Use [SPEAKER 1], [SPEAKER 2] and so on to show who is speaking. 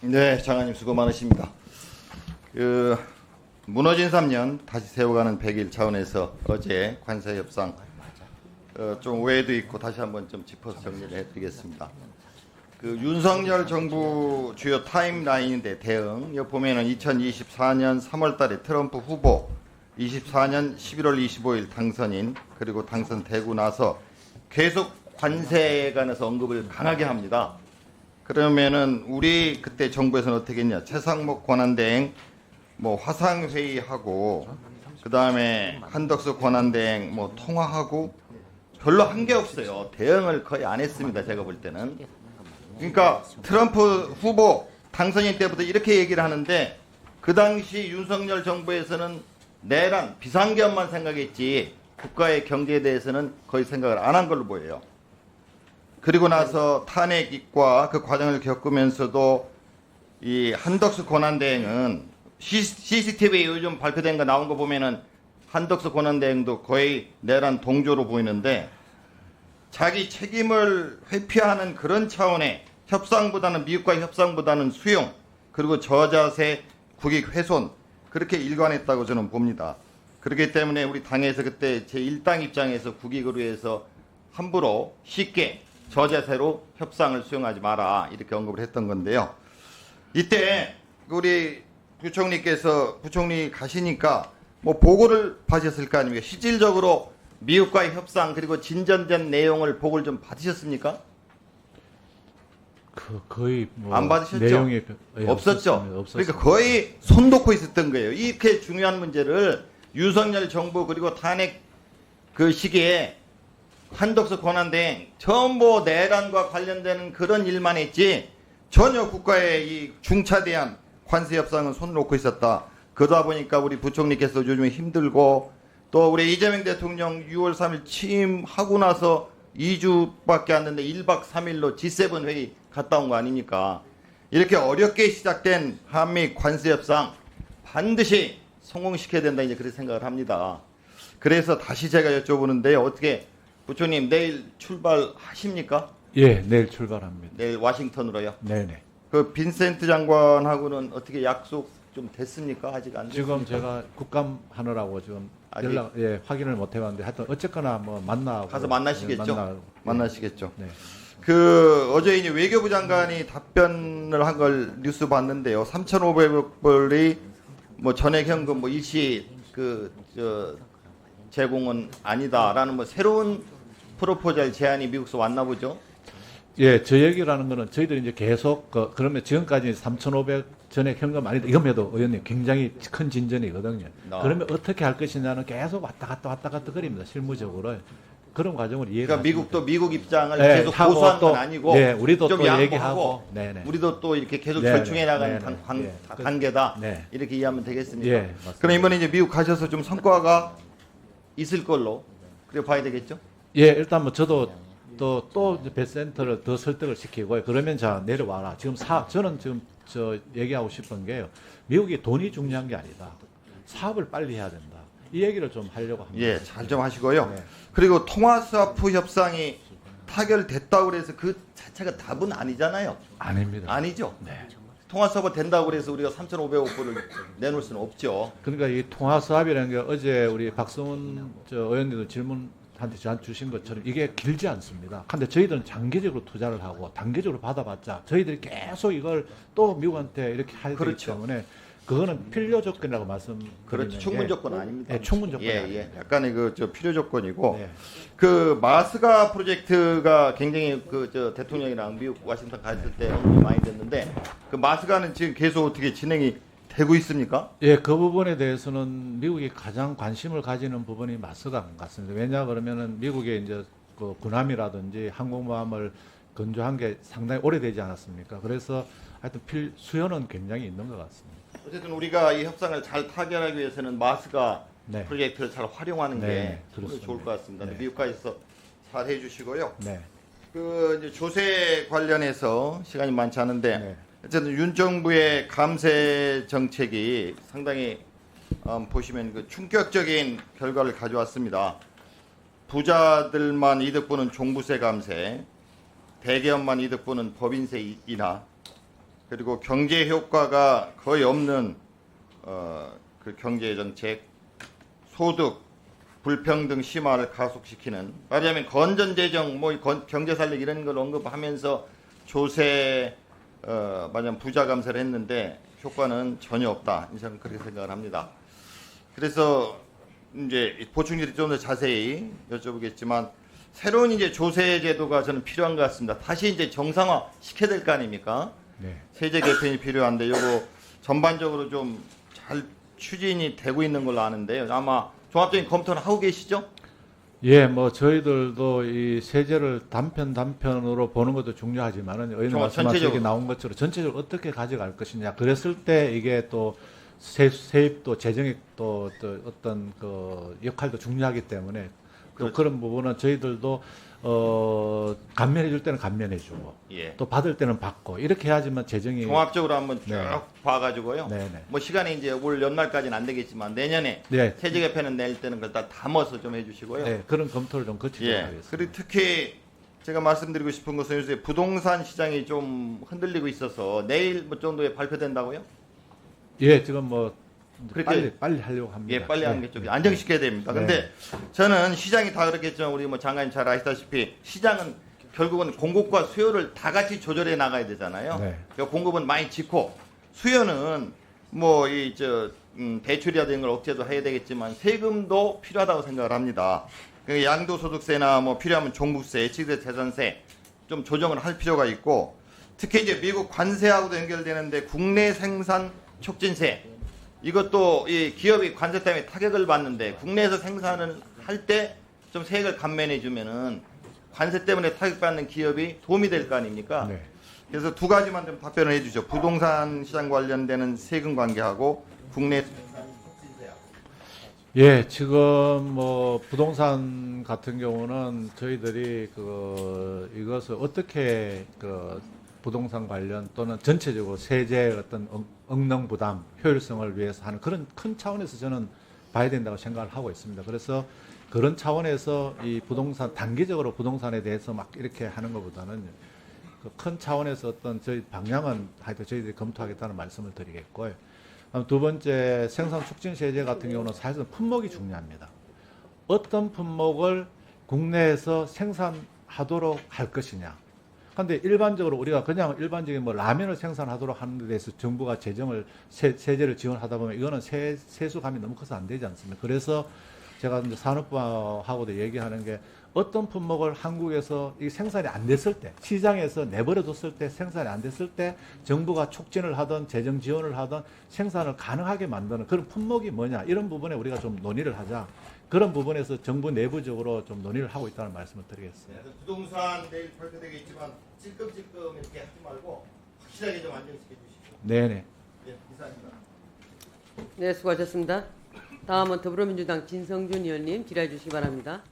[SPEAKER 1] 네, 장관님 수고 많으십니다. 무너진 3년 다시 세워가는 100일 차원에서 어제 관세 협상 좀 오해도 있고 다시 한번 좀 짚어서 정리를 해드리겠습니다. 윤석열 정부 주요 타임라인인데 대응 여기 보면은 2024년 3월달에 트럼프 후보, 24년 11월 25일 당선인, 그리고 당선되고 나서 계속 관세에 관해서 언급을 강하게 합니다. 그러면은 우리 그때 정부에서는 어떻게 했냐? 최상목 권한대행 뭐 화상회의하고 그 다음에 한덕수 권한대행 뭐 통화하고 별로 한 게 없어요. 대응을 거의 안 했습니다. 제가 볼 때는. 그러니까 트럼프 후보 당선인 때부터 이렇게 얘기를 하는데 그 당시 윤석열 정부에서는 내란 비상계엄만 생각했지 국가의 경제에 대해서는 거의 생각을 안 한 걸로 보여요. 그리고 나서 탄핵과 그 과정을 겪으면서도 이 한덕수 권한대행은 CCTV에 요즘 발표된 거 나온 거 보면은 한덕수 권한대행도 거의 내란 동조로 보이는데 자기 책임을 회피하는 그런 차원의 협상보다는 미국과의 협상보다는 수용 그리고 저자세 국익 훼손 그렇게 일관했다고 저는 봅니다. 그렇기 때문에 우리 당에서 그때 제1당 입장에서 국익을 위해서 함부로 쉽게 저자세로 협상을 수용하지 마라 이렇게 언급을 했던 건데요. 이때 우리 부총리 가시니까 뭐 보고를 받으셨을 거 아닙니까? 실질적으로 미국과의 협상 그리고 진전된 내용을 보고를 좀 받으셨습니까?
[SPEAKER 2] 거의 뭐
[SPEAKER 1] 안 받으셨죠?
[SPEAKER 2] 내용이
[SPEAKER 1] 없었죠. 그러니까 거의 손 놓고 있었던 거예요. 이렇게 중요한 문제를 윤석열 정부 그리고 탄핵 그 시기에 한덕수 권한대행 전부 내란과 관련되는 그런 일만 했지 전혀 국가의 이 중차대한 관세 협상은 손을 놓고 있었다. 그러다 보니까 우리 부총리께서 요즘에 힘들고 또 우리 이재명 대통령 6월 3일 취임하고 나서 2주밖에 안 됐는데 1박 3일로 G7 회의 갔다 온 거 아닙니까? 이렇게 어렵게 시작된 한미 관세 협상 반드시 성공시켜야 된다 이제 그렇게 생각을 합니다. 그래서 다시 제가 여쭤보는데 어떻게 부총님 내일 출발하십니까?
[SPEAKER 2] 예, 내일 출발합니다.
[SPEAKER 1] 내일 와싱턴으로요.
[SPEAKER 2] 네네.
[SPEAKER 1] 그 빈센트 장관하고는 어떻게 약속 좀 됐습니까? 아직 안 됐습니까?
[SPEAKER 2] 지금 제가 국감 하느라고 지금
[SPEAKER 1] 아직-
[SPEAKER 2] 확인을 못 해봤는데 하여튼 어쨌거나 뭐 만나고
[SPEAKER 1] 가서 만나시겠죠? 만나시겠죠.
[SPEAKER 2] 네.
[SPEAKER 1] 어제 이제 외교부 장관이 답변을 한 걸 뉴스 봤는데요. 3,500불이 뭐 전액 현금 뭐 일시 제공은 아니다라는 뭐 새로운 프로포절 제안이 미국에서 왔나 보죠.
[SPEAKER 2] 예, 저 얘기라는 거는 저희들이 이제 계속 그러면 지금까지 3,500 전액 현금 아니다. 이거에도 의원님 굉장히 큰 진전이거든요. 그러면 어떻게 할 것이냐는 계속 왔다 갔다 거립니다. 실무적으로. 그런 과정을 이해가
[SPEAKER 1] 그러니까 미국도 미국 입장을
[SPEAKER 2] 네,
[SPEAKER 1] 계속
[SPEAKER 2] 하고
[SPEAKER 1] 고수한
[SPEAKER 2] 또,
[SPEAKER 1] 건 아니고
[SPEAKER 2] 네, 우리도
[SPEAKER 1] 좀
[SPEAKER 2] 또
[SPEAKER 1] 양보하고
[SPEAKER 2] 얘기하고, 네네.
[SPEAKER 1] 우리도 또 이렇게 계속
[SPEAKER 2] 네네,
[SPEAKER 1] 절충해 나가는
[SPEAKER 2] 네네,
[SPEAKER 1] 관계다.
[SPEAKER 2] 네.
[SPEAKER 1] 이렇게 이해하면 되겠습니까?
[SPEAKER 2] 예, 맞습니다.
[SPEAKER 1] 그럼 이번에 이제 미국 가셔서 좀 성과가 있을 걸로 그래 봐야 되겠죠?
[SPEAKER 2] 예, 일단 뭐 저도 또 배센터를 더 설득을 시키고 그러면 자 내려와라. 지금 저는 지금 저 얘기하고 싶은 게요. 미국이 돈이 중요한 게 아니다. 사업을 빨리 해야 된다. 이 얘기를 좀 하려고 합니다.
[SPEAKER 1] 예, 잘 좀 하시고요.
[SPEAKER 2] 네.
[SPEAKER 1] 그리고 통화스와프 협상이 타결됐다고 그래서 그 자체가 답은 아니잖아요.
[SPEAKER 2] 아닙니다.
[SPEAKER 1] 아니죠.
[SPEAKER 2] 네.
[SPEAKER 1] 통화스와프 된다고 그래서 우리가 3,500억 불을 내놓을 수는 없죠.
[SPEAKER 2] 그러니까 이 통화 수합이라는 게 어제 우리 박성훈 의원님도 질문한테 저한테 주신 것처럼 이게 길지 않습니다. 근데 저희들은 장기적으로 투자를 하고 단기적으로 받아봤자 저희들이 계속 이걸 또 미국한테 이렇게 하기
[SPEAKER 1] 그렇죠.
[SPEAKER 2] 때문에 그거는 필요 조건이라고 말씀드리는
[SPEAKER 1] 그렇죠. 충분
[SPEAKER 2] 게
[SPEAKER 1] 조건 아닙니다.
[SPEAKER 2] 예, 충분 조건이
[SPEAKER 1] 예,
[SPEAKER 2] 아닙니다.
[SPEAKER 1] 예. 약간의 필요 조건이고
[SPEAKER 2] 네.
[SPEAKER 1] 그 마스가 프로젝트가 굉장히 대통령이랑 미국 워싱턴 갔을 때 언급이 많이 됐는데 그 마스가는 지금 계속 어떻게 진행이 되고 있습니까?
[SPEAKER 2] 예, 그 부분에 대해서는 미국이 가장 관심을 가지는 부분이 마스가 같습니다. 왜냐 그러면은 미국의 이제 그 군함이라든지 항공모함을 건조한 게 상당히 오래되지 않았습니까? 그래서 하여튼 수요는 굉장히 있는 것 같습니다.
[SPEAKER 1] 어쨌든 우리가 이 협상을 잘 타결하기 위해서는 마스가
[SPEAKER 2] 네.
[SPEAKER 1] 프로젝트를 잘 활용하는
[SPEAKER 2] 네,
[SPEAKER 1] 게
[SPEAKER 2] 그렇습니다.
[SPEAKER 1] 좋을 것 같습니다.
[SPEAKER 2] 네.
[SPEAKER 1] 미국까지서 잘 해주시고요.
[SPEAKER 2] 네.
[SPEAKER 1] 이제 조세 관련해서 시간이 많지 않은데
[SPEAKER 2] 네.
[SPEAKER 1] 어쨌든 윤 정부의 감세 정책이 상당히 보시면 그 충격적인 결과를 가져왔습니다. 부자들만 이득 보는 종부세 감세, 대기업만 이득 보는 법인세 인하, 그리고 경제 효과가 거의 없는 그 경제 정책, 소득 불평등 심화를 가속시키는, 말하자면 건전재정, 뭐 경제 살리기 이런 걸 언급하면서 조세 말하자면 부자 감세를 했는데 효과는 전혀 없다. 저는 그렇게 생각을 합니다. 그래서 이제 보충질이 좀 더 자세히 여쭤보겠지만, 새로운 이제 조세 제도가 저는 필요한 것 같습니다. 다시 이제 정상화 시켜야 될 거 아닙니까?
[SPEAKER 2] 네.
[SPEAKER 1] 세제 개편이 필요한데 요거 전반적으로 좀 잘 추진이 되고 있는 걸로 아는데요. 아마 종합적인 검토는 하고 계시죠?
[SPEAKER 2] 예, 뭐 저희들도 이 세제를 단편으로 보는 것도 중요하지만은 의원님
[SPEAKER 1] 종합
[SPEAKER 2] 말씀하신
[SPEAKER 1] 전체적으로.
[SPEAKER 2] 게 나온 것처럼 전체적으로 어떻게 가져갈 것이냐. 그랬을 때 이게 또 세입도 재정액도 또 어떤 그 역할도 중요하기 때문에 또
[SPEAKER 1] 그렇죠.
[SPEAKER 2] 그런 부분은 저희들도 감면해 줄 때는 감면해 주고
[SPEAKER 1] 예.
[SPEAKER 2] 또 받을 때는 받고 이렇게 해야지만 재정이
[SPEAKER 1] 종합적으로 한번 쭉
[SPEAKER 2] 네.
[SPEAKER 1] 봐가지고요.
[SPEAKER 2] 네네.
[SPEAKER 1] 뭐 시간이 이제 올 연말까지는 안 되겠지만 내년에
[SPEAKER 2] 네.
[SPEAKER 1] 세제 개편은 낼 때는 그걸 다 담아서 좀 해주시고요.
[SPEAKER 2] 네, 그런 검토를 좀 거치도록
[SPEAKER 1] 예.
[SPEAKER 2] 하겠습니다.
[SPEAKER 1] 그리고 특히 제가 말씀드리고 싶은 것은 요새 부동산 시장이 좀 흔들리고 있어서 내일 뭐 정도에 발표된다고요?
[SPEAKER 2] 예, 지금 뭐
[SPEAKER 1] 그렇게
[SPEAKER 2] 빨리 하려고 합니다.
[SPEAKER 1] 예, 빨리 하는
[SPEAKER 2] 네.
[SPEAKER 1] 게 좀 안정시켜야 됩니다. 근데 저는 시장이 다 그렇겠지만 우리 뭐 장관님 잘 아시다시피 시장은 결국은 공급과 수요를 다 같이 조절해 나가야 되잖아요.
[SPEAKER 2] 네.
[SPEAKER 1] 그러니까 공급은 많이 짓고 수요는 뭐 이 대출이라든가 걸 억제도 해야 되겠지만 세금도 필요하다고 생각을 합니다. 그 양도소득세나 뭐 필요하면 종부세, 취득세, 재산세 좀 조정을 할 필요가 있고, 특히 이제 미국 관세하고도 연결되는데 국내 생산 촉진세, 이것도 이 기업이 관세 때문에 타격을 받는데 국내에서 생산을 할 때 좀 세액을 감면해 주면은 관세 때문에 타격받는 기업이 도움이 될 거 아닙니까?
[SPEAKER 2] 네.
[SPEAKER 1] 그래서 두 가지만 좀 답변을 해주죠. 부동산 시장 관련되는 세금 관계하고 국내
[SPEAKER 2] 예, 지금 뭐 부동산 같은 경우는 저희들이 이것을 어떻게 부동산 관련 또는 전체적으로 세제 어떤 억능 부담 효율성을 위해서 하는 그런 큰 차원에서 저는 봐야 된다고 생각을 하고 있습니다. 그래서 그런 차원에서 이 부동산 단기적으로 부동산에 대해서 막 이렇게 하는 것보다는 그 큰 차원에서 어떤 저희 방향은 하여튼 저희들이 검토하겠다는 말씀을 드리겠고요. 두 번째, 생산 촉진 세제 같은 경우는 사실은 품목이 중요합니다. 어떤 품목을 국내에서 생산하도록 할 것이냐. 그런데 일반적으로 우리가 그냥 일반적인 뭐 라면을 생산하도록 하는 데 대해서 정부가 세제를 지원하다 보면 이거는 세수감이 너무 커서 안 되지 않습니까? 그래서 제가 이제 산업부하고도 얘기하는 게 어떤 품목을 한국에서 이 생산이 안 됐을 때, 시장에서 내버려뒀을 때, 생산이 안 됐을 때 정부가 촉진을 하든 재정 지원을 하든 생산을 가능하게 만드는 그런 품목이 뭐냐, 이런 부분에 우리가 좀 논의를 하자. 그런 부분에서 정부 내부적으로 좀 논의를 하고 있다는 말씀을 드리겠습니다.
[SPEAKER 1] 부동산 내일 발표되겠지만 찔끔찔끔 이렇게 하지 말고 확실하게 좀 안정시켜 주시죠.
[SPEAKER 2] 네네.
[SPEAKER 1] 예, 이상입니다.
[SPEAKER 3] 네, 수고하셨습니다. 다음은 더불어민주당 진성준 의원님 질의해 주시기 바랍니다.